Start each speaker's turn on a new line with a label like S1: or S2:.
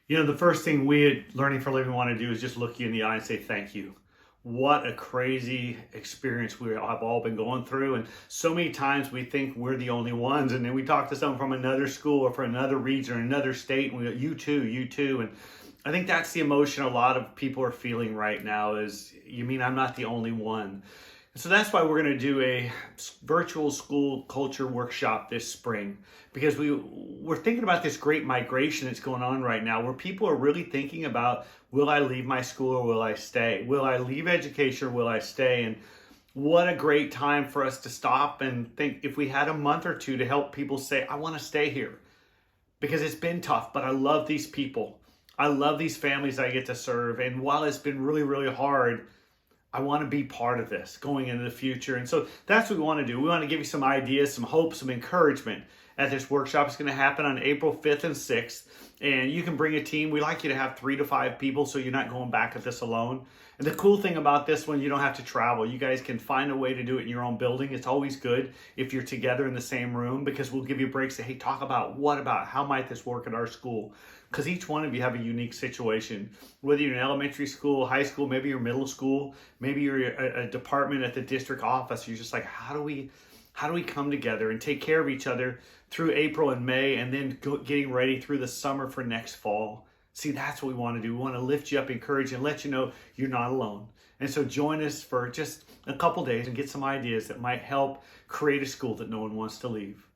S1: The first thing we at Learning for a Living want to do is just look you in the eye and say thank you. What a crazy experience we have all been going through. And so many times we think we're the only ones. And then we talk to someone from another school or from another region or another state, and we go, you too, you too. And I think that's the emotion a lot of people are feeling right now is, you mean I'm not the only one? So that's why we're going to do a virtual school culture workshop this spring, because we're thinking about this great migration that's going on right now where people are really thinking about, will I leave my school or will I stay? Will I leave education or will I stay? And what a great time for us to stop and think, if we had a month or two to help people say, I want to stay here because it's been tough, but I love these people. I love these families I get to serve. And while it's been really, really hard, I want to be part of this going into the future. And so that's what we want to do. We want to give you some ideas, some hope, some encouragement at this workshop. It's going to happen on April 5th and 6th. And you can bring a team. We like you to have 3 to 5 people so you're not going back at this alone. And the cool thing about this one, you don't have to travel. You guys can find a way to do it in your own building. It's always good if you're together in the same room, because we'll give you breaks to, hey, talk about how might this work at our school? Because each one of you have a unique situation. Whether you're in elementary school, high school, maybe you're middle school, maybe you're a department at the district office. You're just like, how do we come together and take care of each other through April and May, and then getting ready through the summer for next fall? See, that's what we want to do. We want to lift you up, encourage you, and let you know you're not alone. And so join us for just a couple days and get some ideas that might help create a school that no one wants to leave.